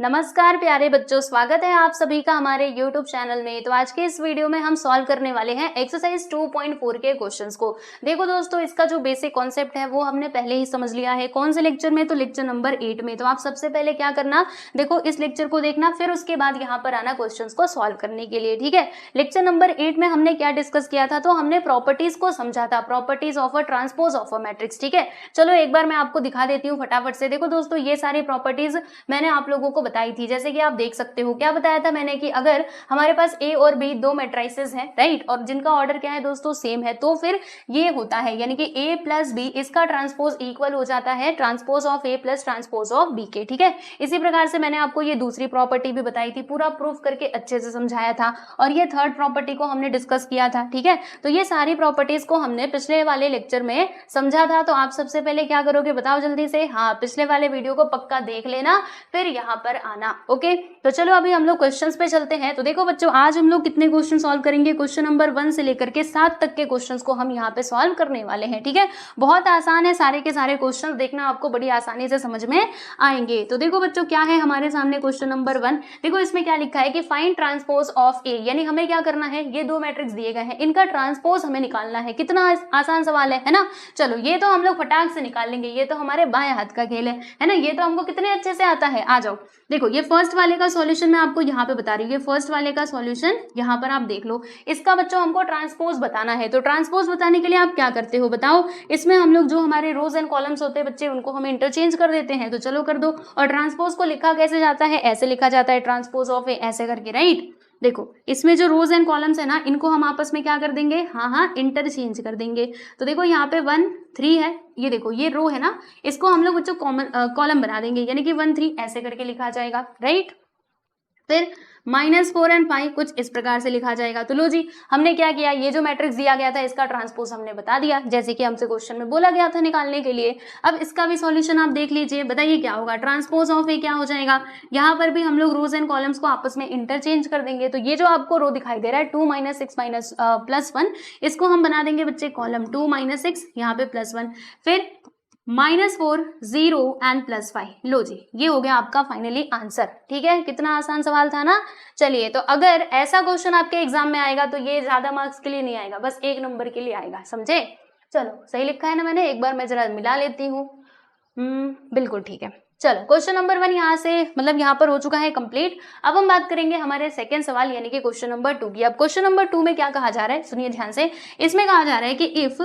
नमस्कार प्यारे बच्चों, स्वागत है आप सभी का हमारे YouTube चैनल में। तो आज के इस वीडियो में हम सॉल्व करने वाले हैं एक्सरसाइज 2.4 के क्वेश्चंस को। देखो दोस्तों, इसका जो बेसिक कॉन्सेप्ट है वो हमने पहले ही समझ लिया है। कौन से लेक्चर में? तो लेक्चर नंबर 8 में। तो आप सबसे पहले क्या करना, देखो इस लेक्चर को देखना, फिर उसके बाद यहाँ पर आना क्वेश्चन को सॉल्व करने के लिए, ठीक है। लेक्चर नंबर 8 में हमने क्या डिस्कस किया था? तो हमने प्रॉपर्टीज को समझा था, properties of a transpose of a matrix, ठीक है। चलो एक बार मैं आपको दिखा देती हूँ फटाफट से। देखो दोस्तों, ये सारी प्रॉपर्टीज मैंने आप लोगों को बताई थी। जैसे कि आप देख सकते हो, क्या बताया था मैंने कि अगर हमारे पास ए और बी दो मैट्रिसेस हैं, राइट, और जिनका ऑर्डर क्या है दोस्तों, सेम है, तो फिर ये होता है, यानी कि ए प्लस बी इसका ट्रांसपोज इक्वल हो जाता है transpose of A plus transpose of B के, ठीक है। इसी प्रकार से मैंने आपको ये दूसरी प्रॉपर्टी भी बताई थी, पूरा प्रूफ करके अच्छे से समझाया था। और ये थर्ड प्रॉपर्टी को हमने डिस्कस किया था, ठीक है। तो ये सारी प्रॉपर्टीज को हमने पिछले वाले लेक्चर में समझा था। तो आप सबसे पहले क्या करोगे बताओ जल्दी से? हाँ, पिछले वाले वीडियो को पक्का देख लेना, फिर यहाँ पर आना। ओके, तो चलो अभी हम लोग क्वेश्चंस पे चलते हैं। तो देखो बच्चों, आज हम लोग कितने क्वेश्चन सॉल्व करेंगे? क्वेश्चन नंबर 1 से लेकर के 7 तक के क्वेश्चंस को हम यहाँ पे सॉल्व करने वाले हैं, ठीक है। बहुत आसान है, सारे के सारे क्वेश्चंस देखना, आपको बड़ी आसानी से समझ में आएंगे। तो देखो बच्चों, क्या है हमारे सामने क्वेश्चन नंबर 1। देखो इसमें क्या लिखा है कि फाइंड ट्रांसपोज ऑफ ए, यानी हमें क्या करना है, ये दो मैट्रिक्स दिए गए हैं, इनका ट्रांसपोज हमें निकालना है। कितना आसान सवाल है ना। चलो ये तो हम लोग फटाक से निकाल लेंगे, ये तो हमारे बाएं हाथ का खेल है ना। ये तो हमको कितने अच्छे से आता है। आ जाओ, देखो ये फर्स्ट वाले का सॉल्यूशन मैं आपको यहाँ पे बता रही हूँ। ये फर्स्ट वाले का सॉल्यूशन यहाँ पर आप देख लो। इसका बच्चों हमको ट्रांसपोज बताना है। तो ट्रांसपोज बताने के लिए आप क्या करते हो बताओ? इसमें हम लोग जो हमारे रोज एंड कॉलम्स होते हैं बच्चे, उनको हम इंटरचेंज कर देते हैं। तो चलो कर दो। और ट्रांसपोज को लिखा कैसे जाता है? ऐसे लिखा जाता है, ट्रांसपोज ऑफ ए, ऐसे करके, राइट। देखो इसमें जो रोज एंड कॉलम्स है ना, इनको हम आपस में क्या कर देंगे? हाँ, इंटरचेंज कर देंगे। तो देखो यहाँ पे 1 3 है, ये देखो ये रो है ना, इसको हम लोग बच्चों कॉलम बना देंगे, यानी कि 1 3 ऐसे करके लिखा जाएगा, राइट। फिर -4 और 5 कुछ इस प्रकार से लिखा जाएगा। तो लो जी, हमने क्या किया, ये जो मैट्रिक्स दिया गया था इसका ट्रांसपोज हमने बता दिया, जैसे कि हमसे क्वेश्चन में बोला गया था निकालने के लिए। अब इसका भी सॉल्यूशन आप देख लीजिए, बताइए क्या होगा। ट्रांसपोज ऑफ ए क्या हो जाएगा? यहाँ पर भी हम लोग रोज एंड कॉलम्स को आपस में इंटरचेंज कर देंगे। तो ये जो आपको रो दिखाई दे रहा है 2 - 6 +1, इसको हम बना देंगे बच्चे कॉलम 2 - 6, यहाँ पे +1, फिर -4 0 एंड +5। लो जी, ये हो गया आपका फाइनली आंसर, ठीक है। कितना आसान सवाल था ना। चलिए, तो अगर ऐसा क्वेश्चन आपके एग्जाम में आएगा तो ये ज्यादा मार्क्स के लिए नहीं आएगा, बस 1 नंबर के लिए आएगा, समझे। चलो सही लिखा है ना मैंने? एक बार मैं जरा मिला लेती हूँ। बिल्कुल ठीक है। चलो क्वेश्चन नंबर 1 यहाँ से मतलब यहाँ पर हो चुका है कंप्लीट। अब हम बात करेंगे हमारे सेकंड सवाल यानी कि क्वेश्चन नंबर 2 की। अब क्वेश्चन नंबर 2 में क्या कहा जा रहा है, सुनिए ध्यान से। इसमें कहा जा रहा है कि इफ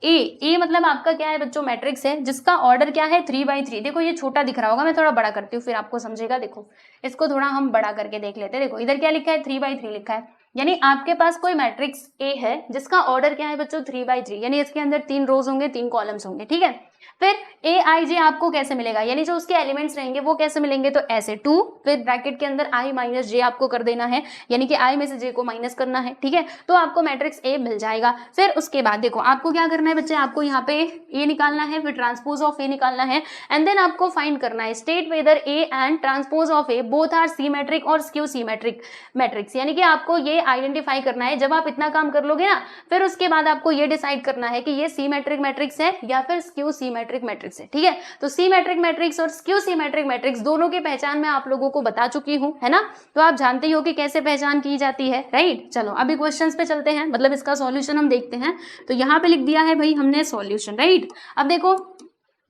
ए मतलब आपका क्या है बच्चों? मैट्रिक्स है जिसका ऑर्डर क्या है 3/3। देखो ये छोटा दिख रहा होगा, मैं थोड़ा बड़ा करती हूँ फिर आपको समझेगा। देखो इसको थोड़ा हम बड़ा करके देख लेते हैं। देखो इधर क्या लिखा है, 3/3 लिखा है, यानी आपके पास कोई मैट्रिक्स ए है जिसका ऑर्डर क्या है बच्चों? 3/3, यानी इसके अंदर 3 रोज होंगे, 3 कॉलम्स होंगे, ठीक है। फिर ए आई जे आपको कैसे मिलेगा, यानी जो उसके एलिमेंट्स रहेंगे वो कैसे मिलेंगे? तो ऐसे 2, फिर ब्रैकेट के अंदर i - j आपको कर देना है, यानी कि i में से j को माइनस करना है, ठीक है। तो आपको मैट्रिक्स ए मिल जाएगा। फिर उसके बाद देखो आपको क्या करना है बच्चे, आपको यहाँ पे ए निकालना है, फिर ट्रांसपोज ऑफ ए निकालना है, एंड देन आपको फाइंड करना है state whether A and transpose of A both are symmetric और स्क्यू सिमेट्रिक मैट्रिक्स, यानी कि आपको ये आइडेंटिफाई करना है। जब आप इतना काम कर लोगे ना, फिर उसके बाद आपको ये डिसाइड करना है कि ये सिमेट्रिक मैट्रिक्स है या फिर स्क्यू सिमेट्रिक मैट्रिक्स है, ठीक है। तो सिमेट्रिक मैट्रिक्स और स्क्यू सिमेट्रिक मैट्रिक्स दोनों की पहचान मैं आप लोगों को बता चुकी हूं, है ना। तो आप जानते ही हो कि कैसे पहचान की जाती है, राइट। चलो अभी क्वेश्चंस पे चलते हैं, मतलब इसका सॉल्यूशन हम देखते हैं। तो यहाँ पे लिख दिया है भाई हमने सॉल्यूशन, राइट। अब देखो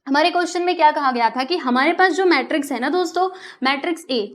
हमारे क्वेश्चन में क्या कहा गया था कि हमारे पास जो मैट्रिक्स है ना दोस्तों, मैट्रिक्स ए,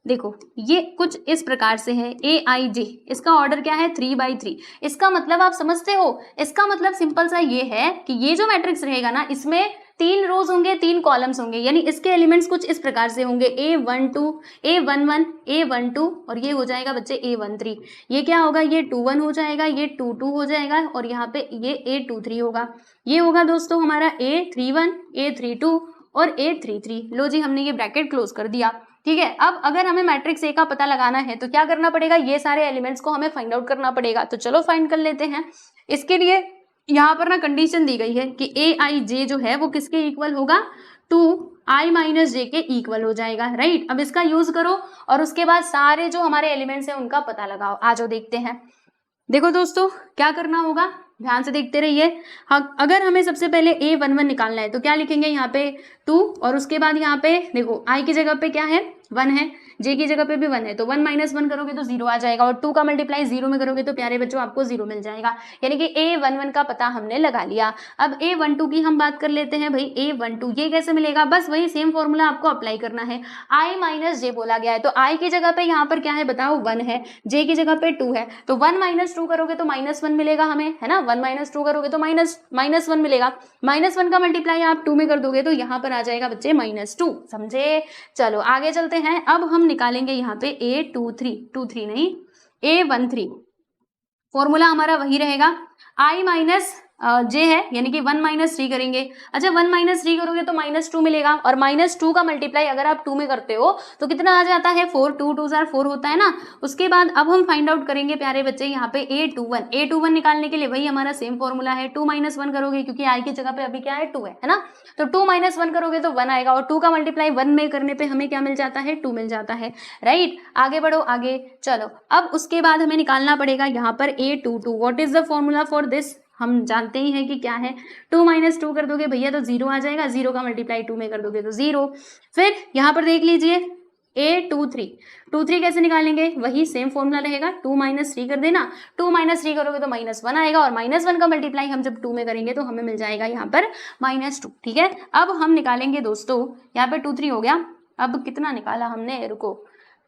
देखो ये कुछ इस प्रकार से है, ए आई जे, इसका ऑर्डर क्या है 3/3। इसका मतलब आप समझते हो, इसका मतलब सिंपल सा ये है कि ये जो मैट्रिक्स रहेगा ना, इसमें 3 रोज होंगे, 3 कॉलम्स होंगे, यानी इसके एलिमेंट्स कुछ इस प्रकार से होंगे, A12 A11 A12, और ये हो जाएगा बच्चे A13। ये क्या होगा, ये 21 हो जाएगा, ये 22 हो जाएगा, और यहाँ पे ये A23 होगा। ये होगा दोस्तों हमारा A31 A32 और A33। लो जी, हमने ये ब्रैकेट क्लोज कर दिया, ठीक है। अब अगर हमें मैट्रिक्स ए का पता लगाना है तो क्या करना पड़ेगा, ये सारे एलिमेंट्स को हमें फाइंड आउट करना पड़ेगा। तो चलो फाइंड कर लेते हैं। इसके लिए यहाँ पर ना कंडीशन दी गई है कि ए आई जे जो है वो किसके इक्वल होगा, 2i - j के इक्वल हो जाएगा, राइट। अब इसका यूज करो और उसके बाद सारे जो हमारे एलिमेंट्स हैं उनका पता लगाओ। आ जाओ देखते हैं। देखो दोस्तों क्या करना होगा, ध्यान से देखते रहिए। अगर हमें सबसे पहले A11 निकालना है तो क्या लिखेंगे यहाँ पे 2, और उसके बाद यहाँ पे देखो i की जगह पे क्या है 1 है, जे की जगह पे भी 1 है, तो 1 माइनस 1 करोगे तो 0 आ जाएगा, और 2 का मल्टीप्लाई 0 में करोगे तो प्यारे बच्चों आपको 0 मिल जाएगा। यानी कि A11 का पता हमने लगा लिया। अब A12 की हम बात कर लेते हैं भाई। A12 ये कैसे मिलेगा, बस वही सेम फॉर्मूला आपको अप्लाई करना है। I माइनस जे बोला गया है, तो I की जगह पे यहाँ पर क्या है बताओ, 1 है, J की जगह पे 2 है, तो 1 माइनस 2 करोगे तो -1 मिलेगा हमें, है ना। 1 माइनस 2 करोगे तो -1 मिलेगा। -1 का मल्टीप्लाई आप 2 में कर दोगे तो यहाँ पर आ जाएगा बच्चे -2, समझे। चलो आगे चलते हैं। अब हम निकालेंगे यहाँ पे A23 नहीं, A13 फॉर्मूला हमारा वही रहेगा। I माइनस जे है, यानी कि 1 माइनस 3 करेंगे। अच्छा 1 माइनस 3 करोगे तो -2 मिलेगा, और -2 का मल्टीप्लाई अगर आप 2 में करते हो तो कितना आ जाता है, 4, 2 2 4 होता है ना। उसके बाद अब हम फाइंड आउट करेंगे प्यारे बच्चे यहाँ पे A21 निकालने के लिए वही हमारा सेम फॉर्मूला है। 2 माइनस 1 करोगे, क्योंकि I की जगह पे अभी क्या है 2 है ना, तो 2 माइनस 1 करोगे तो 1 आएगा, और 2 का मल्टीप्लाई 1 में करने पे हमें क्या मिल जाता है, 2 मिल जाता है, राइट। आगे बढ़ो आगे, चलो अब उसके बाद हमें निकालना पड़ेगा यहाँ पर A22। What is the formula for this, हम जानते ही हैं कि क्या है, 2 माइनस 2 कर दोगे भैया तो 0 आ जाएगा, 0 का मल्टीप्लाई 2 में कर दोगे तो 0। फिर यहाँ पर देख लीजिए A23 कैसे निकालेंगे, वही सेम फॉर्मूला रहेगा, 2 माइनस 3 कर देना, 2 माइनस 3 करोगे तो -1 आएगा, और -1 का मल्टीप्लाई हम जब 2 में करेंगे तो हमें मिल जाएगा यहाँ पर -2, ठीक है। अब हम निकालेंगे दोस्तों, यहाँ पे 2 3 हो गया, अब कितना निकाला हमने, रुको,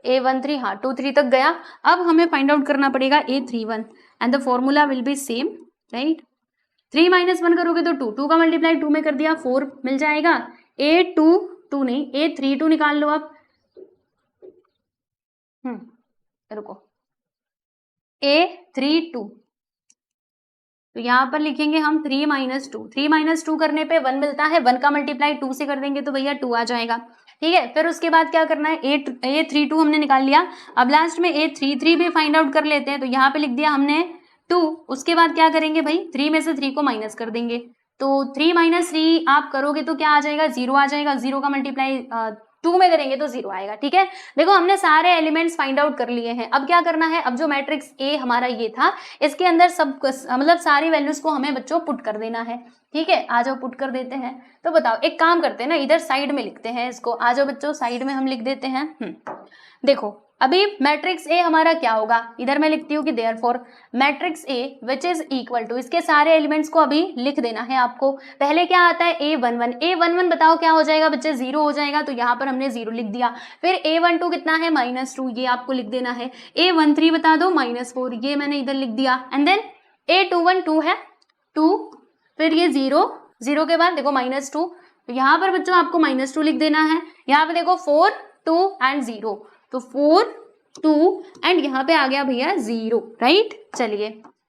A13 हाँ 2 3 तक गया। अब हमें फाइंड आउट करना पड़ेगा A31 and the formula will be same, right. 3 minus 1 करोगे तो 2, 2 का मल्टीप्लाई 2 में कर दिया, 4 मिल जाएगा। A22 नहीं, A32 निकाल लो आप, रुको, A32, तो यहाँ पर लिखेंगे हम 3 माइनस 2, 3 माइनस 2 करने पे 1 मिलता है, 1 का मल्टीप्लाई 2 से कर देंगे तो भैया 2 आ जाएगा, ठीक है। फिर उसके बाद क्या करना है, A32 हमने निकाल लिया। अब लास्ट में A33 भी फाइंड आउट कर लेते हैं, तो यहाँ पे लिख दिया हमने 2। उसके बाद क्या करेंगे भाई, 3 में से 3 को माइनस कर देंगे, तो 3 माइनस 3 आप करोगे तो क्या आ जाएगा, 0 आ जाएगा, 0 का मल्टीप्लाई 2 में करेंगे तो 0 आएगा, ठीक है। देखो हमने सारे एलिमेंट्स फाइंड आउट कर लिए हैं। अब क्या करना है, अब जो मैट्रिक्स ए हमारा ये था, इसके अंदर सब मतलब सारी वैल्यूज को हमें बच्चों पुट कर देना है, ठीक है। आ जाओ पुट कर देते हैं। तो बताओ एक काम करते हैं ना, इधर साइड में लिखते हैं इसको, आ जाओ बच्चों साइड में हम लिख देते हैं। देखो अभी मैट्रिक्स ए हमारा क्या होगा, इधर मैं लिखती हूँ कि therefore matrix A which is equal to, इसके सारे एलिमेंट्स को अभी लिख देना है आपको। पहले क्या आता है A11 बताओ क्या हो जाएगा बच्चे, 0 हो जाएगा, तो यहाँ पर हमने 0 लिख दिया। फिर A12 कितना है, -2, ये आपको लिख देना है। A13 बता दो -4, ये मैंने इधर लिख दिया। एंड देन A21 2 है 2, फिर ये 0 के बाद देखो -2, तो यहाँ पर बच्चों आपको -2 लिख देना है। यहाँ पे देखो 4 2 एंड 0, तो 4 2 एंड यहाँ पे आ गया भैया 0, राइट। चलिए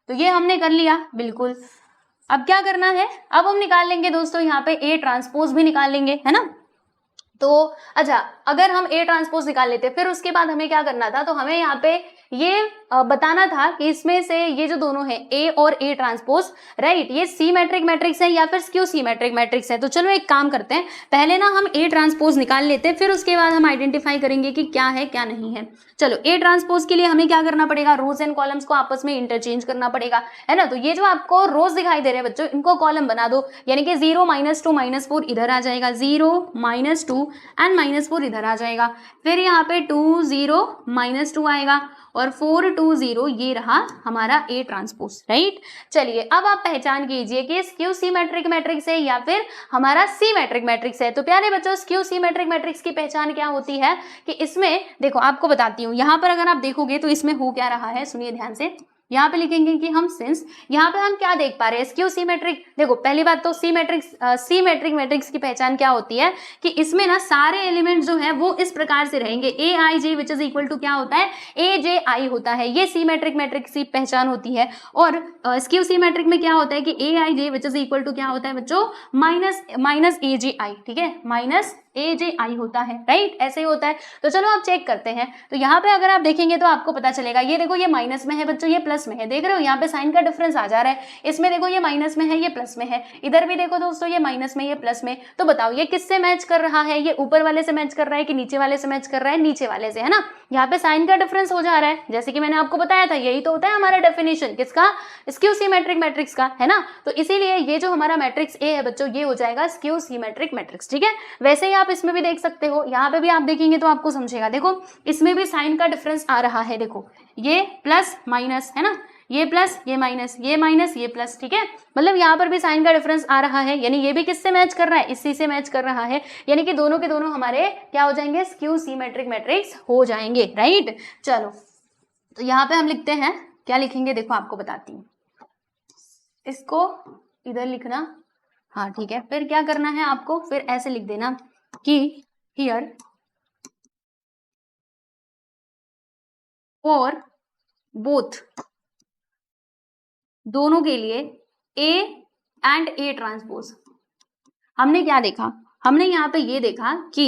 तो ये हमने कर लिया बिल्कुल। अब क्या करना है, अब हम निकाल लेंगे दोस्तों यहाँ पे A ट्रांसपोज भी निकाल लेंगे, है ना। तो अच्छा अगर हम A ट्रांसपोज निकाल लेते फिर उसके बाद हमें क्या करना था, तो हमें यहाँ पे ये बताना था कि इसमें से ये जो दोनों है A और A ट्रांसपोज, राइट, ये सिमेट्रिक मैट्रिक्स है या फिर स्क्यू सिमेट्रिक मैट्रिक्स है। तो चलो एक काम करते हैं, पहले ना हम A ट्रांसपोज निकाल लेते हैं, फिर उसके बाद हम आइडेंटिफाई करेंगे कि क्या है क्या नहीं है। चलो A ट्रांसपोज के लिए हमें क्या करना पड़ेगा, रोज एंड कॉलम्स को आपस में इंटरचेंज करना पड़ेगा, है ना। तो ये जो आपको रोज दिखाई दे रहे हैं बच्चों, इनको कॉलम बना दो, यानी कि 0 -2 -4 इधर आ जाएगा, 0 -2 एंड -4 इधर आ जाएगा। फिर यहाँ पे 2 0 -2 आएगा, और 4 2 0 ये रहा हमारा A ट्रांसपोज, राइट। चलिए अब आप पहचान कीजिए कि स्क्यू सिमेट्रिक मैट्रिक्स है या फिर हमारा सिमेट्रिक मैट्रिक्स है। तो प्यारे बच्चों स्क्यू सिमेट्रिक मैट्रिक्स की पहचान क्या होती है कि इसमें देखो आपको बताती हूँ, यहाँ पर अगर आप देखोगे तो इसमें हो क्या रहा है, सुनिए ध्यान से। यहाँ पे लिखेंगे कि हम सिंस, यहाँ पे हम क्या देख पा रहे हैं, स्क्यू सिमेट्रिक। देखो पहली बात तो सिमेट्रिक मैट्रिक्स की पहचान क्या होती है कि इसमें ना सारे एलिमेंट जो है वो इस प्रकार से रहेंगे, Aij which is equal to क्या होता है, Aj होता है, ये सिमेट्रिक मैट्रिक्स की पहचान होती है। और स्क्यू सिमेट्रिक में क्या होता है कि Aij which is equal to क्या होता है बच्चों, माइनस Aj, ठीक है, Aj होता है, राइट, ऐसे ही होता है। तो चलो आप चेक करते हैं। तो यहाँ पे अगर आप देखेंगे तो आपको पता चलेगा, ये देखो ये माइनस में है बच्चों, ये प्लस में है, देख रहे हो यहाँ पे साइन का डिफरेंस आ जा रहा है। इसमें देखो ये माइनस में है, ये प्लस में है, इधर भी देखो दोस्तों ये माइनस में, ये प्लस में। तो बताओ ये किससे मैच कर रहा है, ये ऊपर वाले से मैच कर रहा है कि नीचे वाले से मैच कर रहा है, नीचे वाले से, है ना। यहाँ पे साइन का डिफरेंस हो जा रहा है, जैसे कि मैंने आपको बताया था, यही तो होता है हमारा डेफिनेशन किसका, स्क्यू सिमेट्रिक मैट्रिक्स का, है ना। तो इसीलिए ये जो हमारा मैट्रिक्स ए है बच्चों, ये हो जाएगा स्क्यू सिमेट्रिक मैट्रिक्स, ठीक है। वैसे ही आप इसमें भी देख सकते हो, यहाँ पे भी आप देखेंगे तो आपको समझेगा। देखो इसमें भी साइन का डिफरेंस आ रहा है, देखो ये प्लस माइनस, है ना, ये प्लस ये माइनस, ये माइनस ये प्लस, ठीक है। मतलब यहाँ पर भी साइन का डिफरेंस आ रहा है, यानी ये भी किससे मैच कर रहा है, इसी से मैच कर रहा है, यानी कि दोनों के दोनों हमारे क्या हो जाएंगे, स्क्यू सिमेट्रिक मैट्रिक्स हो जाएंगे, राइट। चलो तो यहाँ पे हम लिखते हैं, क्या लिखेंगे देखो आपको बताती हूँ, इसको इधर लिखना, हाँ ठीक है। फिर क्या करना है आपको, फिर ऐसे लिख देना कि हियर फॉर बोथ, दोनों के लिए ए एंड ए ट्रांसपोज। हमने क्या देखा, हमने यहाँ पे ये देखा कि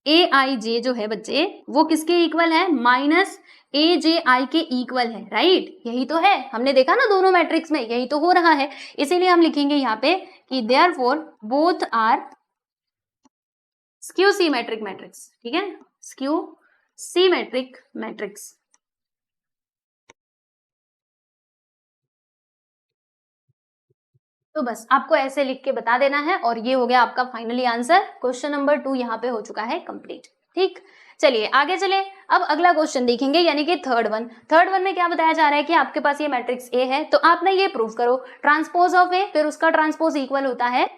ए आई जे जो है बच्चे, वो किसके इक्वल है, माइनस ए जे आई के इक्वल है, राइट। यही तो है, हमने देखा ना दोनों मैट्रिक्स में यही तो हो रहा है। इसीलिए हम लिखेंगे यहाँ पे कि therefore both are skew symmetric matrix, ठीक है, स्क्यू सिमेट्रिक मैट्रिक्स। तो बस आपको ऐसे लिख के बता देना है, और ये हो गया आपका फाइनली आंसर। क्वेश्चन नंबर 2 यहाँ पे हो चुका है कंप्लीट, ठीक। चलिए आगे चले, अब अगला क्वेश्चन देखेंगे, यानी कि थर्ड वन में क्या बताया जा रहा है कि आपके पास ये मैट्रिक्स ए है, तो आपने ये प्रूव करो ट्रांसपोज ऑफ ए, फिर उसका ट्रांसपोज इक्वल होता है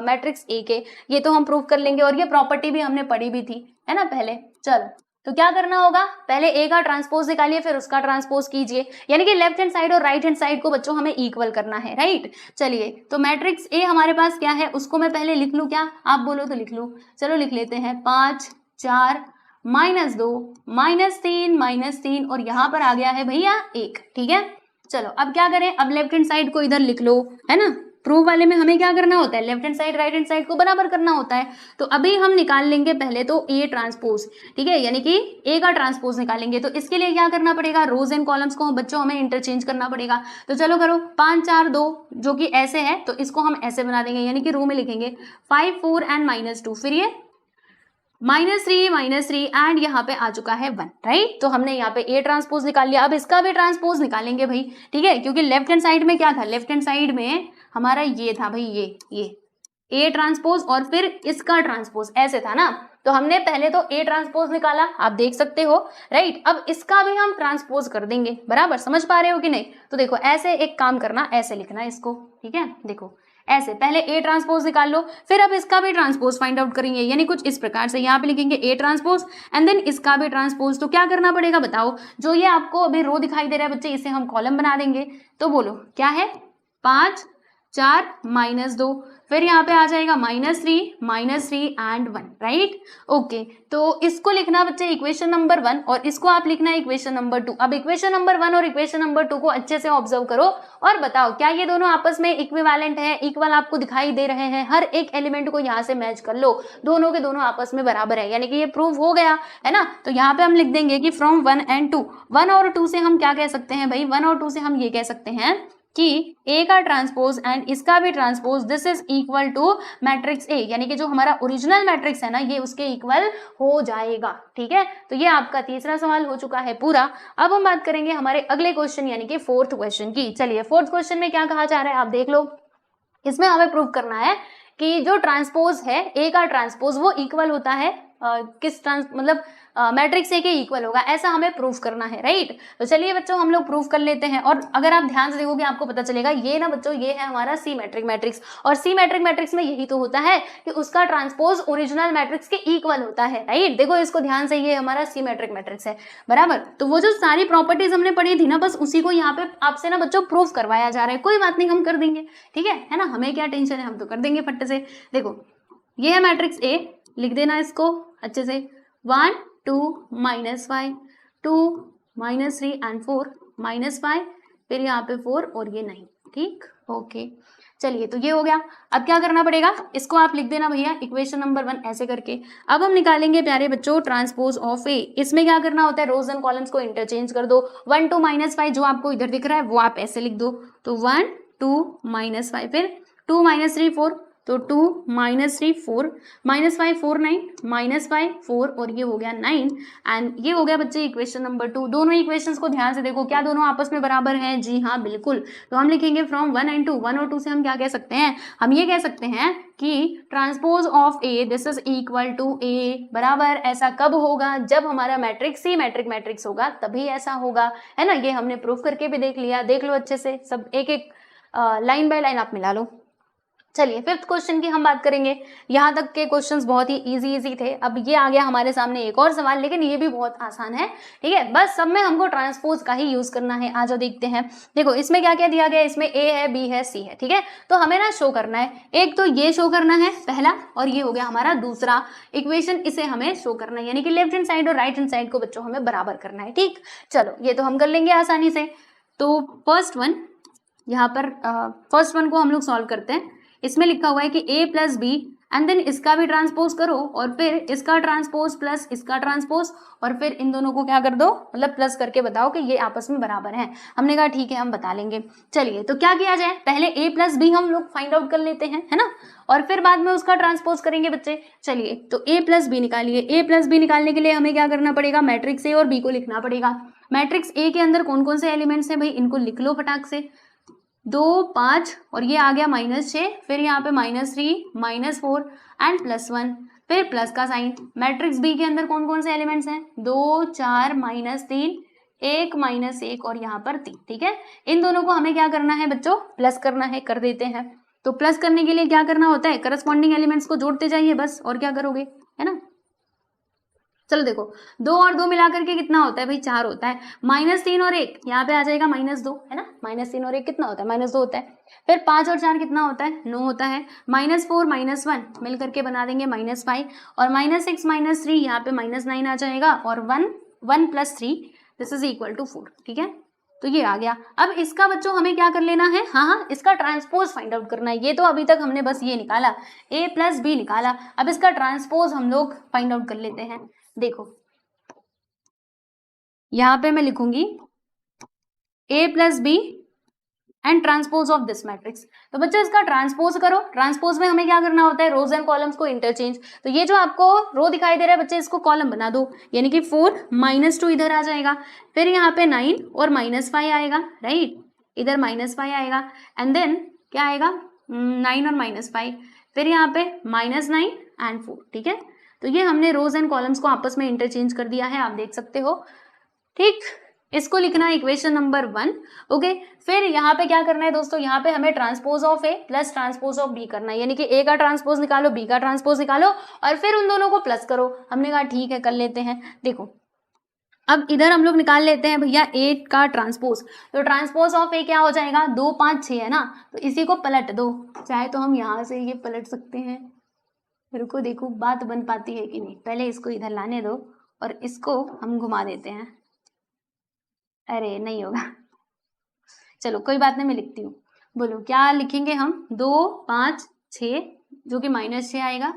मैट्रिक्स ए के। ये तो हम प्रूव कर लेंगे, और ये प्रॉपर्टी भी हमने पढ़ी भी थी, है ना पहले। चलो तो क्या करना होगा, पहले ए का ट्रांसपोज निकालिए, फिर उसका ट्रांसपोज कीजिए, यानी कि लेफ्ट हैंड साइड और राइट हैंड साइड को बच्चों हमें इक्वल करना है, राइट। चलिए तो मैट्रिक्स ए हमारे पास क्या है, उसको मैं पहले लिख लूं, क्या आप बोलो तो लिख लूं, चलो लिख लेते हैं 5 4 -2 -3 और यहाँ पर आ गया है भैया 1, ठीक है। चलो अब क्या करें, अब लेफ्ट हैंड साइड को इधर लिख लो, है ना। प्रूव वाले में हमें क्या करना होता है, left hand side right hand side को बराबर करना होता है। तो अभी हम निकाल लेंगे पहले तो ए ट्रांसपोज, ठीक है, यानी कि ए का ट्रांसपोज निकालेंगे। तो इसके लिए क्या करना पड़ेगा, रोज एंड कॉलम्स को बच्चों हमें इंटरचेंज करना पड़ेगा। तो चलो करो, 5 4 2 जो कि ऐसे है, तो इसको हम ऐसे बना देंगे, यानी कि रो में लिखेंगे 5 4 एंड -2, फिर ये -3 एंड यहाँ पे आ चुका है 1, राइट। तो हमने यहाँ पे ए ट्रांसपोज निकाल लिया। अब इसका भी ट्रांसपोज निकालेंगे भाई, ठीक है, क्योंकि लेफ्ट हैंड साइड में क्या था, लेफ्ट हैंड साइड में हमारा ये था भाई, ये ए ट्रांसपोज और फिर इसका ट्रांसपोज ऐसे था ना। तो हमने पहले तो ए ट्रांसपोज निकाला, आप देख सकते हो, राइट। अब इसका भी हम ट्रांसपोज कर देंगे, बराबर समझ पा रहे हो कि नहीं। तो देखो ऐसे एक काम करना, ऐसे लिखना इसको, ठीक है, देखो ऐसे पहले ए ट्रांसपोज निकाल लो, फिर अब इसका भी ट्रांसपोज फाइंड आउट करेंगे, यानी कुछ इस प्रकार से यहाँ पे लिखेंगे ए ट्रांसपोज एंड देन इसका भी ट्रांसपोज। तो क्या करना पड़ेगा बताओ, जो ये आपको अभी रो दिखाई दे रहा है बच्चे, इसे हम कॉलम बना देंगे। तो बोलो क्या है, 5 4 -2, फिर यहाँ पे आ जाएगा -3 एंड 1, राइट। ओके, तो इसको लिखना बच्चे इक्वेशन नंबर 1 और इसको आप लिखना है इक्वेशन नंबर 2। अब इक्वेशन नंबर 1 और इक्वेशन नंबर 2 को अच्छे से ऑब्जर्व करो और बताओ क्या ये दोनों आपस में इक्विवेलेंट है, इक्वल आपको दिखाई दे रहे हैं। हर एक एलिमेंट को यहाँ से मैच कर लो, दोनों के दोनों आपस में बराबर है, यानी कि ये प्रूव हो गया, है ना। तो यहाँ पे हम लिख देंगे कि फ्रॉम 1 एंड 2, 1 और 2 से हम क्या कह सकते हैं भाई, 1 और 2 से हम ये कह सकते हैं कि ए का ट्रांसपोज एंड इसका भी transpose this is equal to matrix A, यानी कि जो हमारा ओरिजिनल मैट्रिक्स है ना, ये उसके इक्वल हो जाएगा, ठीक है। तो ये आपका तीसरा सवाल हो चुका है पूरा। अब हम बात करेंगे हमारे अगले क्वेश्चन यानी कि फोर्थ क्वेश्चन की। चलिए फोर्थ क्वेश्चन में क्या कहा जा रहा है आप देख लो। इसमें हमें प्रूव करना है कि जो ट्रांसपोज है ए का ट्रांसपोज वो इक्वल होता है मतलब मैट्रिक्स ए के इक्वल होगा, ऐसा हमें प्रूफ करना है, राइट। तो चलिए बच्चों हम लोग प्रूफ कर लेते हैं। और अगर आप ध्यान से देखोगे आपको पता चलेगा, ये ना बच्चों ये है हमारा सी मैट्रिक मैट्रिक्स, और सी मैट्रिक मैट्रिक्स में यही तो होता है कि उसका ट्रांसपोज ओरिजिनल मैट्रिक्स के इक्वल होता है, राइट। देखो इसको ध्यान से, ये हमारा सी मैट्रिक मैट्रिक्स है, बराबर। तो वो जो सारी प्रॉपर्टीज हमने पढ़ी थी ना, बस उसी को यहाँ पे आपसे ना बच्चों प्रूफ करवाया जा रहा है। कोई बात नहीं, हम कर देंगे, ठीक है ना, हमें क्या टेंशन है, हम तो कर देंगे फट्टे से। देखो ये है मैट्रिक्स ए, लिख देना इसको अच्छे से, 1 2 -5 2 -3 एंड 4 -5, फिर यहाँ पे 4 और ये 9, ठीक, ओके। चलिए तो ये हो गया। अब क्या करना पड़ेगा, इसको आप लिख देना भैया इक्वेशन नंबर 1 ऐसे करके। अब हम निकालेंगे प्यारे बच्चों ट्रांसपोज ऑफ ए। इसमें क्या करना होता है, रोज एंड कॉलम्स को इंटरचेंज कर दो। 1 2 -5 जो आपको इधर दिख रहा है वो आप ऐसे लिख दो, तो 1 2 -5, फिर 2 -3 4, तो 2 -3 4 -5 4 9 -5 4 और ये हो गया 9 एंड ये हो गया बच्चे इक्वेशन नंबर 2। दोनों इक्वेशंस को ध्यान से देखो, क्या दोनों आपस में बराबर हैं? जी हाँ बिल्कुल। तो हम लिखेंगे फ्रॉम 1 एंड 2, 1 और 2 से हम क्या कह सकते हैं? हम ये कह सकते हैं कि transpose of A this is equal to A बराबर ऐसा कब होगा? जब हमारा मैट्रिक्स सिमेट्रिक मैट्रिक्स होगा तभी ऐसा होगा, है ना। ये हमने प्रूफ करके भी देख लिया, देख लो अच्छे से, सब एक एक लाइन बाय लाइन आप मिला लो। चलिए फिफ्थ क्वेश्चन की हम बात करेंगे। यहाँ तक के क्वेश्चंस बहुत ही इजी थे। अब ये आ गया हमारे सामने एक और सवाल, लेकिन ये भी बहुत आसान है, ठीक है। बस सब में हमको ट्रांसपोज का ही यूज करना है। आ जाओ देखते हैं। देखो इसमें क्या क्या दिया गया है, इसमें ए है, बी है, सी है, ठीक है। तो हमें ना शो करना है, एक तो ये शो करना है पहला, और ये हो गया हमारा दूसरा इक्वेशन, इसे हमें शो करना है, यानी कि लेफ्ट हैंड साइड और राइट हैंड साइड को बच्चों हमें बराबर करना है, ठीक। चलो ये तो हम कर लेंगे आसानी से। तो फर्स्ट वन यहाँ पर फर्स्ट वन को हम लोग सॉल्व करते हैं। इसमें लिखा हुआ है कि a plus B and then इसका भी ट्रांसपोज करो और फिर इसका ट्रांसपोज प्लस इसका ट्रांसपोज और फिर इन दोनों को क्या कर दो, मतलब प्लस करके बताओ कि ये आपस में बराबर हैं। हमने कहा ठीक है हम बता लेंगे। चलिए तो क्या किया जाए, पहले a प्लस बी हम लोग फाइंड आउट कर लेते हैं, है ना, और फिर बाद में उसका ट्रांसपोज करेंगे बच्चे। चलिए तो a प्लस बी निकालिए। a प्लस बी निकालने के लिए हमें क्या करना पड़ेगा, मैट्रिक्स a और b को लिखना पड़ेगा। मैट्रिक्स a के अंदर कौन कौन से एलिमेंट्स हैं भाई, इनको लिख लो फटाक से। 2 5 और ये आ गया -6, फिर यहाँ पे -3 -4 एंड +1, फिर प्लस का साइन। मैट्रिक्स बी के अंदर कौन कौन से एलिमेंट्स हैं, 2 4 -3 1 -1 और यहाँ पर 3, ठीक है। इन दोनों को हमें क्या करना है बच्चों, प्लस करना है, कर देते हैं। तो प्लस करने के लिए क्या करना होता है, करस्पॉन्डिंग एलिमेंट्स को जोड़ते जाइए बस, और क्या करोगे, है ना। चलो देखो 2 और 2 मिला करके कितना होता है भाई, 4 होता है। -3 और 1 यहाँ पे आ जाएगा -2, है ना। -3 और 1 कितना होता है, -2 होता है। फिर 5 और 4 कितना होता है, 9 होता है। -4 -1 मिल करके बना देंगे -5 और -6 -3 यहाँ पे -9 आ जाएगा और 1 + 3 दिस इज इक्वल टू 4, ठीक है। तो ये आ गया। अब इसका बच्चों हमें क्या कर लेना है, हाँ इसका ट्रांसपोज फाइंड आउट करना है। ये तो अभी तक हमने बस ये निकाला, a प्लस बी निकाला। अब इसका ट्रांसपोज हम लोग फाइंड आउट कर लेते हैं। देखो यहां पे मैं लिखूंगी a plus B and transpose of this matrix. तो बच्चों इसका ट्रांसपोज करो। ट्रांसपोज में हमें क्या करना होता है, रोज एंड कॉलम्स को इंटरचेंज। तो ये जो आपको रो दिखाई दे रहा है बच्चे, इसको कॉलम बना दो, यानी कि 4 -2 इधर आ जाएगा, फिर यहाँ पे 9 और -5 आएगा, राइट, इधर -5 आएगा एंड देन क्या आएगा, 9 और -5, फिर यहाँ पे -9 एंड 4, ठीक है। तो ये हमने रोज एंड कॉलम्स को आपस में इंटरचेंज कर दिया है, आप देख सकते हो, ठीक। इसको लिखना है इक्वेशन नंबर 1, ओके। फिर यहाँ पे क्या करना है दोस्तों, यहाँ पे हमें transpose of A plus transpose of B करना है, यानी कि ए का ट्रांसपोज निकालो, बी का ट्रांसपोज निकालो और फिर उन दोनों को प्लस करो। हमने कहा ठीक है कर लेते हैं। देखो अब इधर हम लोग निकाल लेते हैं भैया ए का ट्रांसपोज। तो ट्रांसपोज ऑफ ए क्या हो जाएगा, 2 5 6 है ना, तो इसी को पलट दो। चाहे तो हम यहाँ से ये पलट सकते हैं, रुको देखो बात बन पाती है कि नहीं। पहले इसको इधर लाने दो और इसको हम घुमा देते हैं। अरे नहीं होगा, चलो कोई बात नहीं, मैं लिखती हूँ। बोलो क्या लिखेंगे हम, 2 5 6 जो कि -6 आएगा,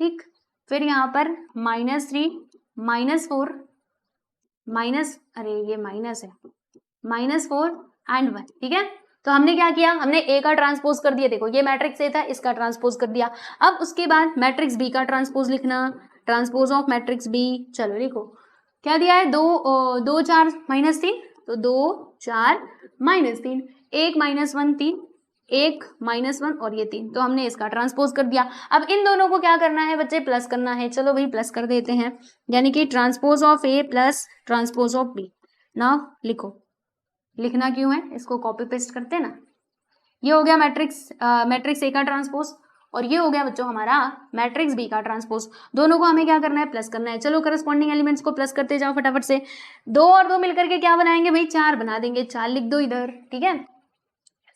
ठीक। फिर यहाँ पर -3 -4 अरे ये माइनस है, -4 एंड 1, ठीक है। तो हमने क्या किया, हमने ए का ट्रांसपोज कर दिया। देखो ये मैट्रिक्स ए था, इसका ट्रांसपोज कर दिया। अब उसके बाद मैट्रिक्स बी का ट्रांसपोज लिखना, ट्रांसपोज ऑफ मैट्रिक्स बी। चलो लिखो क्या दिया है, 2 2 4 -3, तो 2 4 -3, 1 -1 3, 1 -1 और ये 3, तो हमने इसका ट्रांसपोज कर दिया। अब इन दोनों को क्या करना है बच्चे, प्लस करना है। चलो भाई प्लस कर देते हैं, यानी कि transpose of A plus transpose of B. Now लिखो, लिखना क्यों है, इसको कॉपी पेस्ट करते हैं ना। ये हो गया मैट्रिक्स ए का ट्रांसपोज और ये हो गया बच्चों हमारा मैट्रिक्स बी का ट्रांसपोज। दोनों को हमें क्या करना है, प्लस करना है। चलो करस्पॉन्डिंग एलिमेंट्स को प्लस करते जाओ फटाफट से। 2 और 2 मिलकर के क्या बनाएंगे भाई, 4 बना देंगे। 4 लिख दो इधर, ठीक है।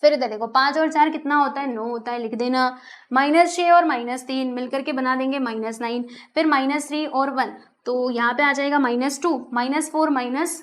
फिर इधर देखो 5 और 4 कितना होता है, 9 होता है, लिख देना। -6 और -3 मिलकर के बना देंगे -9, फिर -3 और 1, तो यहाँ पे आ जाएगा -2 -4 -1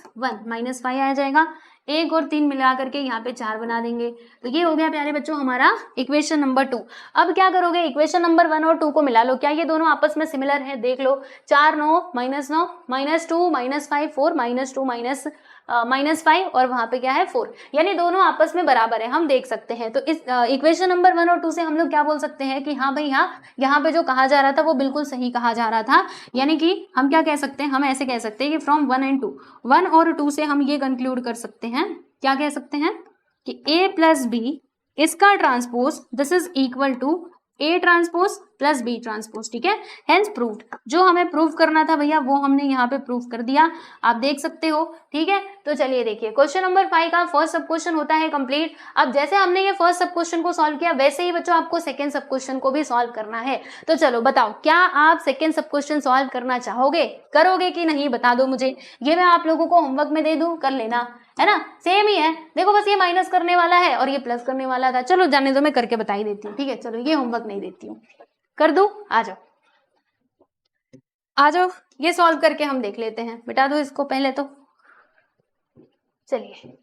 -5 आ जाएगा। 1 और 3 मिला करके यहाँ पे 4 बना देंगे। तो ये हो गया प्यारे बच्चों हमारा इक्वेशन नंबर 2। अब क्या करोगे, इक्वेशन नंबर 1 और 2 को मिला लो। क्या ये दोनों आपस में सिमिलर है, देख लो। 4 9 -9 -2 -5 4 -2 -5 और वहां पे क्या है 4, यानी दोनों आपस में बराबर है, हम देख सकते हैं। तो इस इक्वेशन नंबर 1 और 2 से हम लोग क्या बोल सकते हैं कि हाँ भाई हाँ, यहाँ पे जो कहा जा रहा था वो बिल्कुल सही कहा जा रहा था। यानी कि हम क्या कह सकते हैं, हम ऐसे कह सकते हैं कि फ्रॉम 1 एंड 2, 1 और 2 से हम ये कंक्लूड कर सकते हैं, क्या कह सकते हैं कि A प्लस बी इसका transpose this is equal to A transpose plus B transpose, ठीक है, हेंस प्रूव्ड। जो हमें प्रूव करना था भैया वो हमने यहाँ पे प्रूव कर दिया, आप देख सकते हो, ठीक है। तो चलिए देखिए क्वेश्चन नंबर 5 का फर्स्ट सब क्वेश्चन होता है कंप्लीट। अब जैसे हमने ये फर्स्ट सब क्वेश्चन को सॉल्व किया वैसे ही बच्चों आपको सेकंड सब क्वेश्चन को भी सॉल्व करना है। तो चलो बताओ, क्या आप सेकंड सब क्वेश्चन सॉल्व करना चाहोगे, करोगे कि नहीं, बता दो मुझे। ये मैं आप लोगों को होमवर्क में दे दूं, कर लेना, है ना, सेम ही है। देखो बस ये माइनस करने वाला है और ये प्लस करने वाला था। चलो जाने दो, मैं करके बता ही देती हूँ, ठीक है। चलो ये होमवर्क नहीं देती हूँ, कर दूं, आ जाओ आ जाओ, ये सॉल्व करके हम देख लेते हैं। बिठा दो इसको पहले तो। चलिए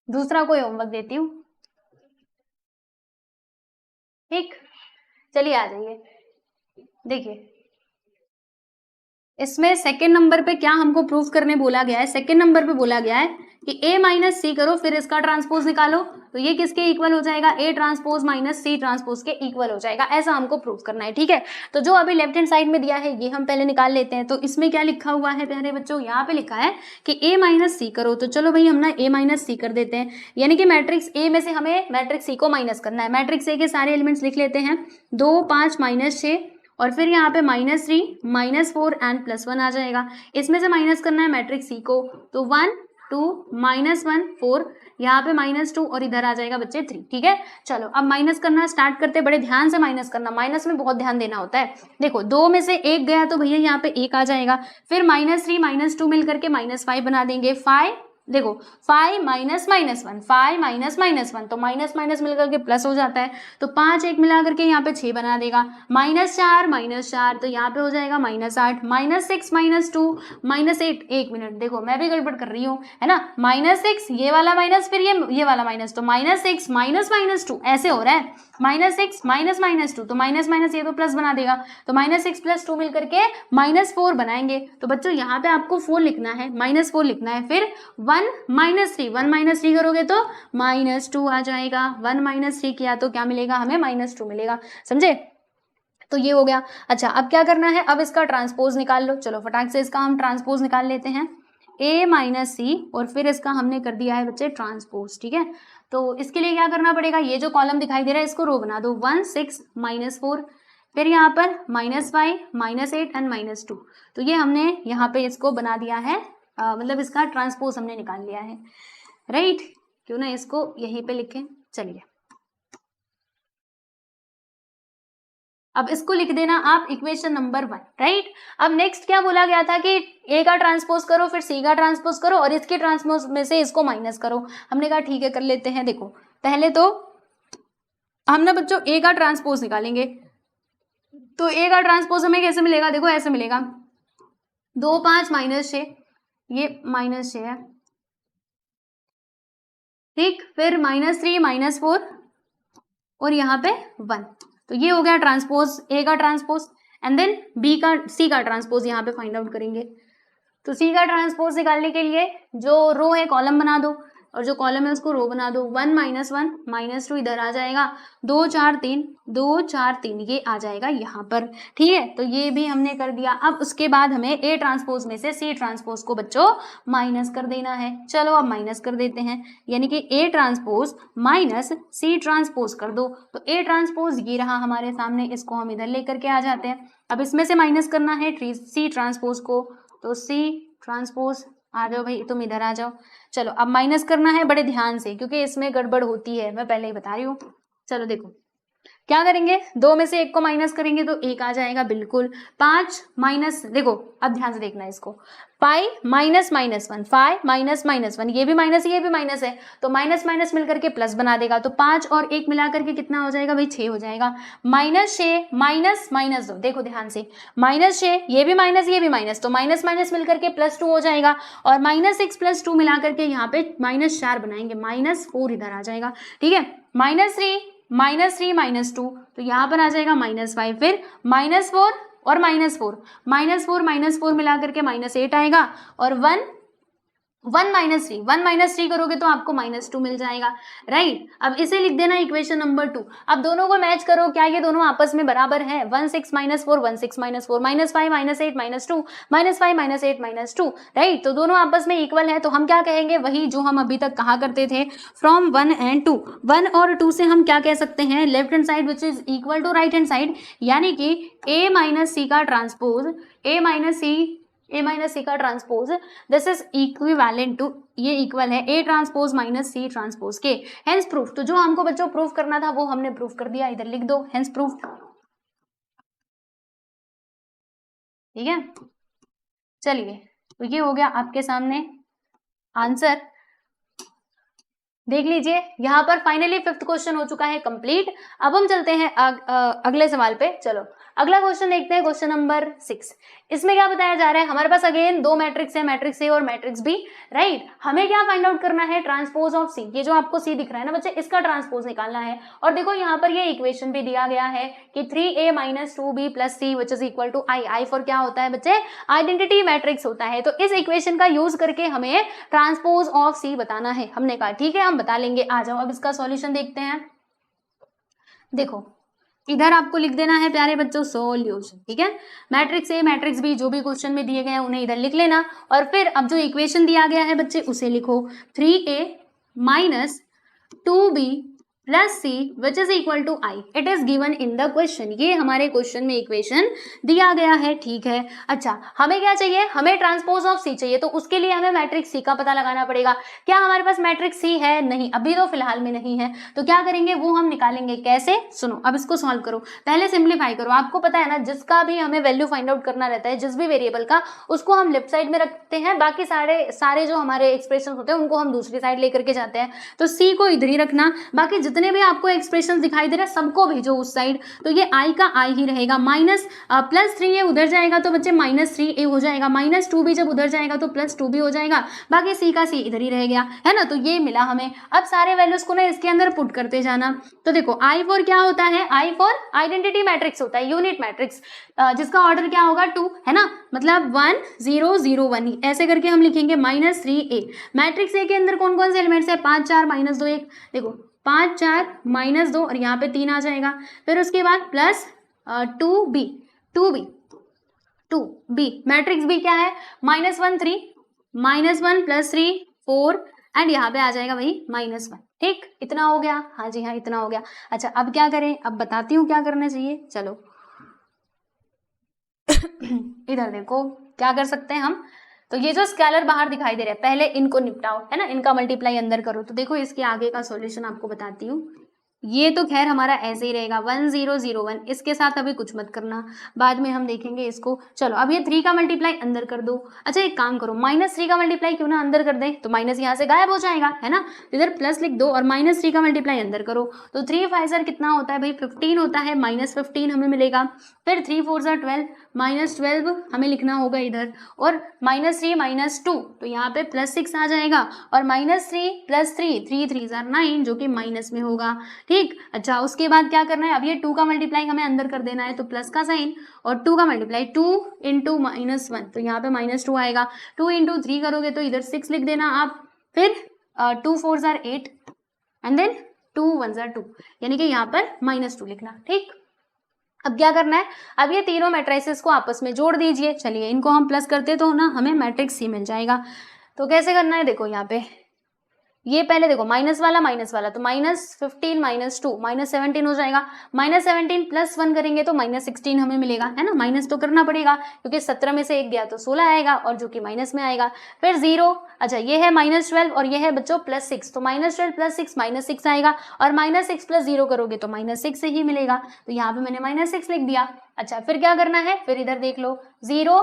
दूसरा कोई होमवर्क देती हूँ, ठीक। चलिए आ जाइए, देखिए इसमें सेकेंड नंबर पे क्या हमको प्रूफ करने बोला गया है। सेकेंड नंबर पे बोला गया है कि A माइनस सी करो फिर इसका ट्रांसपोज निकालो। तो ये किसके इक्वल हो जाएगा, A transpose minus C transpose के इक्वल हो जाएगा, ऐसा हमको प्रूफ करना है, ठीक है। तो जो अभी लेफ्ट हैंड साइड में दिया है ये हम पहले निकाल लेते हैं। तो इसमें क्या लिखा हुआ है प्यारे बच्चों, यहाँ पे लिखा है कि A माइनस सी करो। तो चलो भाई हम ना A माइनस सी कर देते हैं, यानी कि मैट्रिक्स A में से हमें मैट्रिक्स C को माइनस करना है। मैट्रिक्स A के सारे एलिमेंट्स लिख लेते हैं, 2 5 -6 और फिर यहाँ पे -3 -4 एंड +1 आ जाएगा। इसमें से माइनस करना है मैट्रिक्स सी को, तो 1 2 -1 4, यहाँ पे -2 और इधर आ जाएगा बच्चे 3, ठीक है। चलो अब माइनस करना स्टार्ट करते, बड़े ध्यान से माइनस करना, माइनस में बहुत ध्यान देना होता है। देखो 2 में से 1 गया तो भैया यहाँ पे 1 आ जाएगा, फिर -3 -2 मिल करके -5 बना देंगे। 5 देखो 5 -1 5 -1 तो माइनस माइनस मिलकर के प्लस हो जाता है। तो 5 1 मिला करके यहाँ पे 6 बना देगा। -4 तो यहाँ पे हो जाएगा -8 -6 -2 -8। 1 मिनट देखो मैं भी गड़बड़ कर रही हूँ, है ना। -6 ये वाला माइनस, फिर ये वाला माइनस, तो -6 -2 ऐसे हो रहा है। -6 -2 तो माइनस माइनस ये तो प्लस बना देगा, तो -6 + 2 मिलकर के -4 बनाएंगे। तो बच्चों यहाँ पे आपको 4 लिखना है, -4 लिखना है। फिर 1 -3 करोगे तो -2 आ जाएगा। 1 -3 किया तो क्या मिलेगा हमें, -2 मिलेगा, समझे। तो ये हो गया। अच्छा अब क्या करना है, अब इसका ट्रांसपोज निकाल लो। चलो फटाक से इसका हम ट्रांसपोज निकाल लेते हैं। A माइनस सी और फिर इसका हमने कर दिया है बच्चे ट्रांसपोज, ठीक है। तो इसके लिए क्या करना पड़ेगा, ये जो कॉलम दिखाई दे रहा है इसको रो बना दो, 1 6 -4, फिर यहाँ पर -5 -8 एंड -2। तो ये हमने यहाँ पे इसको बना दिया है, मतलब इसका ट्रांसपोज हमने निकाल लिया है, राइट। क्यों ना इसको यहीं पे लिखें, चलिए अब इसको लिख देना आप इक्वेशन नंबर 1, राइट। अब नेक्स्ट क्या बोला गया था कि A का ट्रांसपोज करो फिर C का ट्रांसपोज करो और इसके ट्रांसपोज में से इसको माइनस करो। हमने कहा ठीक है कर लेते हैं। देखो पहले तो हम ना बच्चों A का ट्रांसपोज निकालेंगे। तो A का ट्रांसपोज हमें कैसे मिलेगा, देखो ऐसे मिलेगा, 2 5 -6, ये -6 है, ठीक। फिर -3 -4 और यहाँ पे 1। तो ये हो गया ट्रांसपोज, A का ट्रांसपोज। एंड देन C का ट्रांसपोज यहाँ पे फाइंड आउट करेंगे। तो C का ट्रांसपोज निकालने के लिए जो रो है कॉलम बना दो और जो कॉलम है उसको रो बना दो। 1 -1 -2 इधर आ जाएगा, 2 4 3 ये आ जाएगा यहाँ पर, ठीक है। तो ये भी हमने कर दिया। अब उसके बाद हमें A ट्रांसपोज में से C ट्रांसपोज को बच्चों माइनस कर देना है। चलो अब माइनस कर देते हैं, यानी कि A transpose minus C transpose कर दो। तो A ट्रांसपोज ये रहा हमारे सामने, इसको हम इधर लेकर के आ जाते हैं। अब इसमें से माइनस करना है C ट्रांसपोज को, तो C ट्रांसपोज आ जाओ भाई, तुम इधर आ जाओ। चलो अब माइनस करना है बड़े ध्यान से क्योंकि इसमें गड़बड़ होती है, मैं पहले ही बता रही हूँ। चलो देखो क्या करेंगे, 2 में से 1 को माइनस करेंगे तो 1 आ जाएगा बिल्कुल। 5 माइनस, देखो अब ध्यान से देखना इसको, 5 -1 5 -1 ये भी माइनस है, तो माइनस माइनस मिलकर के प्लस बना देगा। तो 5 और 1 मिला करके कितना हो जाएगा भाई, 6 हो जाएगा। -6 माइनस 2, देखो ध्यान से, -6 ये भी माइनस, तो माइनस माइनस मिलकर के +2 हो जाएगा। और -6 + 2 मिला करके यहाँ पे -4 बनाएंगे, -4 इधर आ जाएगा, ठीक है। -3 -2 तो यहाँ पर आ जाएगा -5, फिर -4 और -4 मिला करके -8 आएगा और 1 1 - 3 करोगे तो आपको -2 मिल जाएगा, राइट। अब इसे लिख देना इक्वेशन नंबर 2। अब दोनों को मैच करो, क्या ये दोनों आपस में बराबर हैं? 1 6 - 4 1 6 - 4 -5 - 8 -2 -5 - 8 -2, राइट। तो दोनों आपस में इक्वल है, तो हम क्या कहेंगे? वही जो हम अभी तक कहा करते थे, फ्रॉम 1 and 2। 1 और 2 से हम क्या कह सकते हैं? Left hand side which is equal to right hand side, यानी कि a - c का ट्रांसपोज, a - c का transpose, this is equivalent to, ये इक्वल है a transpose minus c transpose के। Hence proof. तो जो हमको बच्चों प्रूफ करना था वो हमने प्रूफ कर दिया, इधर लिख दो हेंस प्रूफ, ठीक है। चलिए, तो ये हो गया आपके सामने आंसर, देख लीजिए। यहाँ पर फाइनली 5th क्वेश्चन हो चुका है कंप्लीट। अब हम चलते हैं अगले सवाल पे। चलो अगला क्वेश्चन देखते हैं, क्वेश्चन नंबर 6। इसमें क्या बताया जा रहा है? हमारे पास अगेन दो मैट्रिक्स है, मैट्रिक्स ए और मैट्रिक्स बी, राइट। हमें क्या फाइंड आउट करना है? ट्रांसपोज ऑफ सी। ये जो आपको सी दिख रहा है ना बच्चे, इसका ट्रांसपोज निकालना है। और देखो यहाँ पर ये इक्वेशन भी दिया गया है कि 3a - 2b + c which is equal to I. I for क्या होता है बच्चे? आइडेंटिटी मैट्रिक्स होता है। तो इस इक्वेशन का यूज करके हमें ट्रांसपोज ऑफ सी बताना है। हमने कहा ठीक है, हम बता लेंगे। आ जाओ अब इसका सॉल्यूशन देखते हैं। देखो इधर आपको लिख देना है प्यारे बच्चों सॉल्यूशन, ठीक है। मैट्रिक्स ए मैट्रिक्स बी जो भी क्वेश्चन में दिए गए हैं उन्हें इधर लिख लेना, और फिर अब जो इक्वेशन दिया गया है बच्चे उसे लिखो। 3a - 2b + c which is equal to I. It is given in the question. ये हमारे क्वेश्चन में इक्वेशन दिया गया है, ठीक है। अच्छा, हमें क्या चाहिए? हमें ट्रांसपोज ऑफ सी चाहिए, तो उसके लिए हमें मैट्रिक्स सी का पता लगाना पड़ेगा। क्या हमारे पास मैट्रिक्स सी है? नहीं, अभी तो फिलहाल में नहीं है। तो क्या करेंगे? वो हम निकालेंगे। कैसे? सुनो, अब इसको सॉल्व करो, पहले सिंप्लीफाई करो। आपको पता है ना, जिसका भी हमें वैल्यू फाइंड आउट करना रहता है, जिस भी वेरिएबल का, उसको हम लेफ्ट साइड में रखते हैं, बाकी सारे जो हमारे एक्सप्रेशन होते हैं उनको हम दूसरी साइड लेकर के जाते हैं। तो सी को इधर ही रखना, बाकी जितने भी आपको एक्सप्रेशन दिखाई दे रहे हैं सबको भेजो उस साइड। तो ये आई का आई ही रहेगा, +3a उधर जाएगा तो बच्चे -3a हो जाएगा, -2b जब उधर जाएगा तो +2b हो जाएगा, बाकी सी का सी इधर ही रह गया, है ना। तो ये मिला हमें। अब सारे वैल्यूज को ना इसके अंदर पुट करते जाना। तो देखो आई फॉर क्या होता है? आई फॉर आइडेंटिटी मैट्रिक्स होता है, यूनिट मैट्रिक्स, जिसका ऑर्डर क्या होगा? 2, है ना। मतलब 1 0 0 1 ही ऐसे करके हम लिखेंगे -3a। मैट्रिक्स ए के अंदर कौन कौन से एलिमेंट्स है? 5 4 -2 1। देखो 5 4 -2 और यहाँ पे 3 आ जाएगा। फिर उसके बाद plus 2b 2b। Matrix B क्या है? -1 3 -1 + 3 4 एंड यहाँ पे आ जाएगा वही -1। ठीक, इतना हो गया। हाँ जी हाँ, इतना हो गया। अच्छा, अब क्या करें? अब बताती हूँ क्या करना चाहिए। चलो इधर देखो क्या कर सकते हैं हम। तो ये जो स्केलर बाहर दिखाई दे रहा है, पहले इनको निपटाओ, है ना, इनका मल्टीप्लाई अंदर करो। तो देखो इसके आगे का सॉल्यूशन आपको बताती हूँ। ये तो खैर हमारा ऐसे ही रहेगा 1 0 0 1, इसके साथ अभी कुछ मत करना, बाद में हम देखेंगे इसको। चलो अब ये 3 का मल्टीप्लाई अंदर कर दो। अच्छा एक काम करो, -3 का मल्टीप्लाई क्यों ना अंदर कर दे, तो माइनस यहाँ से गायब हो जाएगा, है ना। इधर प्लस लिख दो और -3 का मल्टीप्लाई अंदर करो। तो 3 5 ज़र कितना होता है भाई? 15 होता है, -15 हमें मिलेगा। फिर 3 4 ज़र 12, -12 हमें लिखना होगा इधर, और -3 -2 तो यहाँ पे +6 आ जाएगा, और -3 + 3 3 3 ज़र 9 जो कि माइनस में होगा। ठीक, अच्छा उसके बाद क्या करना है? अब ये 2 का मल्टीप्लाई हमें अंदर कर देना है, तो प्लस का साइन, और 2 का मल्टीप्लाई 2 × -1 तो यहाँ पे -2 आएगा। 2 × 3 करोगे तो इधर 6 लिख देना आप। फिर 2 4 ज़र 8 एंड देन 2 1 ज़र 2, यानी कि यहाँ पर -2 लिखना। ठीक, अब क्या करना है? अब ये तीनों मैट्रिसेस को आपस में जोड़ दीजिए। चलिए इनको हम प्लस करते तो ना हमें मैट्रिक्स सी मिल जाएगा। तो कैसे करना है? देखो यहाँ पे ये पहले देखो माइनस वाला तो -15 - 2 -17 हो जाएगा। -17 + 1 करेंगे तो -16 हमें मिलेगा, है ना। माइनस तो करना पड़ेगा क्योंकि 17 में से 1 गया तो 16 आएगा, और जो कि माइनस में आएगा। फिर 0, अच्छा ये है -12 और ये है बच्चों +6, तो -12 + 6 -6 आएगा, और -6 + 0 करोगे तो -6 से ही मिलेगा। तो यहाँ पे मैंने -6 लिख दिया। अच्छा फिर क्या करना है? फिर इधर देख लो 0,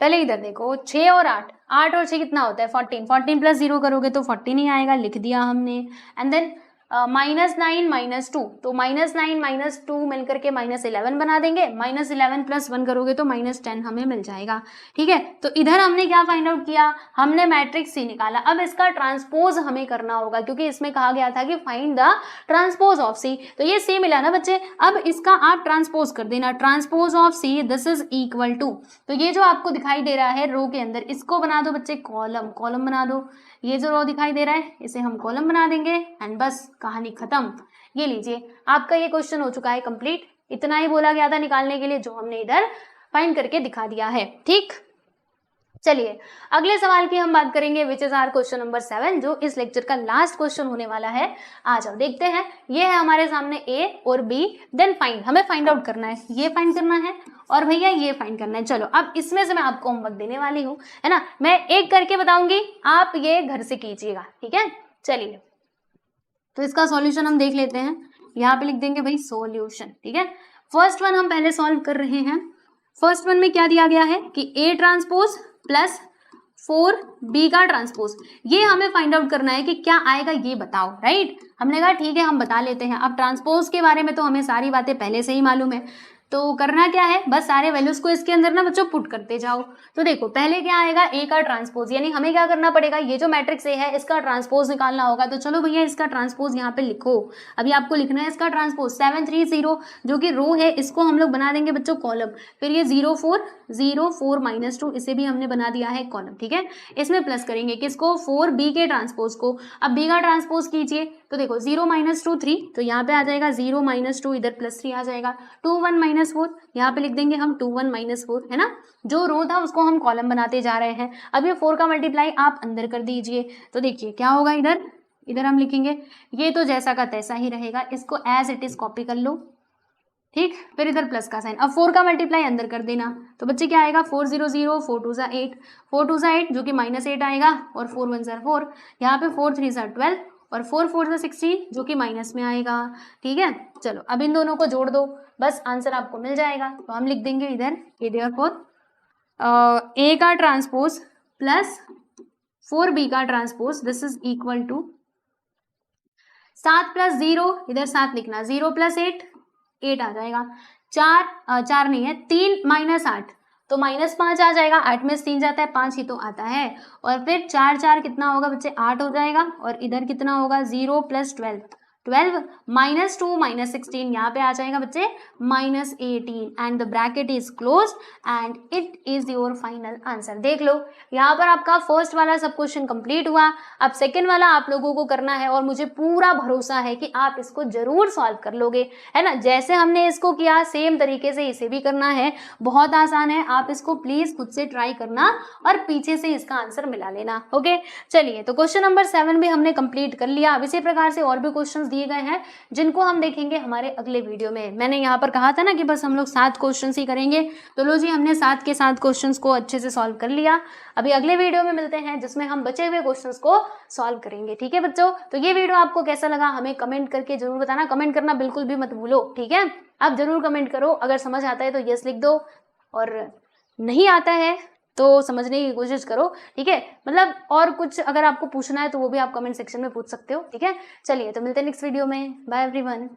पहले इधर देखो 6 और 8, 8 और 6 कितना होता है? 14, 14 + 0 करोगे तो 14 ही आएगा, लिख दिया हमने। एंड देन -9 -2, तो -9 -2 मिलकर के -11 बना देंगे, -11 + 1 करोगे तो -10 हमें मिल जाएगा। ठीक है, तो इधर हमने क्या फाइंड आउट किया, हमने मैट्रिक्स सी निकाला। अब इसका ट्रांसपोज हमें करना होगा, क्योंकि इसमें कहा गया था कि फाइंड द ट्रांसपोज ऑफ सी, तो ये सी मिला ना बच्चे। अब इसका आप ट्रांसपोज कर देना, transpose of C this is equal to, तो ये जो आपको दिखाई दे रहा है रो के अंदर, इसको बना दो बच्चे कॉलम, कॉलम बना दो। ये जो रो दिखाई दे रहा है इसे हम कॉलम बना देंगे एंड बस कहानी खत्म। ये लीजिए, आपका ये क्वेश्चन हो चुका है कंप्लीट। इतना ही बोला गया था निकालने के लिए, जो हमने इधर फाइंड करके दिखा दिया है। ठीक, चलिए अगले सवाल की हम बात करेंगे, which is our question number 7, जो इस लेक्चर का लास्ट क्वेश्चन होने वाला है। आ जाओ देखते हैं। ये है हमारे सामने ए और बी, देन फाइंड, हमें फाइंड आउट करना है, ये फाइंड करना है और भैया ये फाइंड करना है। चलो अब इसमें से मैं आपको होमवर्क देने वाली हूँ, है ना, मैं एक करके बताऊंगी, आप ये घर से कीजिएगा। ठीक है, चलिए तो इसका सॉल्यूशन हम देख लेते हैं। यहाँ पे लिख देंगे भाई सॉल्यूशन। ठीक है, फर्स्ट वन हम पहले सॉल्व कर रहे हैं। फर्स्ट वन में क्या दिया गया है कि ए ट्रांसपोज प्लस 4b का ट्रांसपोज, ये हमें फाइंड आउट करना है कि क्या आएगा ये बताओ। राइट, हमने कहा ठीक है हम बता लेते हैं। अब ट्रांसपोज के बारे में तो हमें सारी बातें पहले से ही मालूम है, तो करना क्या है, बस सारे वैल्यूज को इसके अंदर ना बच्चों पुट करते जाओ। तो देखो पहले क्या आएगा, ए का ट्रांसपोज, यानी हमें क्या करना पड़ेगा, ये जो मैट्रिक्स ए है इसका ट्रांसपोज निकालना होगा। तो चलो भैया इसका ट्रांसपोज यहाँ पे लिखो। अभी आपको लिखना है इसका ट्रांसपोज 730, जो कि रो है, इसको हम लोग बना देंगे बच्चों कॉलम। फिर ये 04 -2, इसे भी हमने बना दिया है कॉलम। ठीक है, इसमें प्लस करेंगे किसको, 4b के ट्रांसपोज को। अब b का ट्रांसपोज कीजिए, तो देखो 0 -2 3, तो यहाँ पे आ जाएगा 0 -2, इधर +3 आ जाएगा। 2 1 -4, यहाँ पे लिख देंगे हम 2 1 -4, है ना, जो रो था उसको हम कॉलम बनाते जा रहे हैं। अब ये 4 का मल्टीप्लाई आप अंदर कर दीजिए, तो देखिए क्या होगा, इधर इधर हम लिखेंगे, ये तो जैसा का तैसा ही रहेगा, इसको एज इट इज कॉपी कर लो। ठीक, फिर इधर प्लस का साइन, अब 4 का मल्टीप्लाई अंदर कर देना, तो बच्चे क्या आएगा 4 0 0, 4 2 8, 4 2 8 जो कि -8 आएगा, और 4 1 4, यहाँ पे 4 3 12 और 4 4 16 जो कि माइनस में आएगा। ठीक है, चलो अब इन दोनों को जोड़ दो, बस आंसर आपको मिल जाएगा। तो हम लिख देंगे इधर ये देयरफॉर ए का ट्रांसपोज प्लस 4b का transpose this is equal to 7 + 0, इधर 7 लिखना, 0 + 8 आ जाएगा, 4 नहीं है, 3 - 8 तो -5 आ जाएगा, 8 में से 3 जाता है, 5 ही तो आता है। और फिर 4 4 कितना होगा बच्चे, 8 हो जाएगा। और इधर कितना होगा, 0 + 12 -2 -16, यहाँ पे आ जाएगा बच्चे -18 and the bracket is close and it is your final answer. देख लो यहाँ पर आपका फर्स्ट वाला सब क्वेश्चन कंप्लीट हुआ। अब सेकंड वाला आप लोगों को करना है और मुझे पूरा भरोसा है कि आप इसको जरूर सॉल्व कर लोगे, है ना। जैसे हमने इसको किया सेम तरीके से इसे भी करना है, बहुत आसान है। आप इसको प्लीज खुद से ट्राई करना और पीछे से इसका आंसर मिला लेना। ओके, चलिए तो क्वेश्चन नंबर 7 भी हमने कंप्लीट कर लिया। अब इसी प्रकार से और भी क्वेश्चन दिए गए हैं जिनको हम देखेंगे हमारे अगले वीडियो में। मैंने यहाँ पर कहा था ना कि बस हम लोग 7 क्वेश्चन ही करेंगे, तो लो जी हमने 7 के 7 क्वेश्चंस को अच्छे से सॉल्व कर लिया। अभी अगले वीडियो में मिलते हैं जिसमें हम बचे हुए क्वेश्चंस को सॉल्व करेंगे। ठीक है बच्चों, तो ये वीडियो आपको कैसा लगा हमें कमेंट करके जरूर बताना। कमेंट करना बिल्कुल भी मत भूलो, ठीक है। आप जरूर कमेंट करो, अगर समझ आता है तो यस लिख दो और नहीं आता है तो समझने की कोशिश करो, ठीक है। मतलब और कुछ अगर आपको पूछना है तो वो भी आप कमेंट सेक्शन में पूछ सकते हो, ठीक है। चलिए तो मिलते हैं नेक्स्ट वीडियो में, बाय एवरीवन।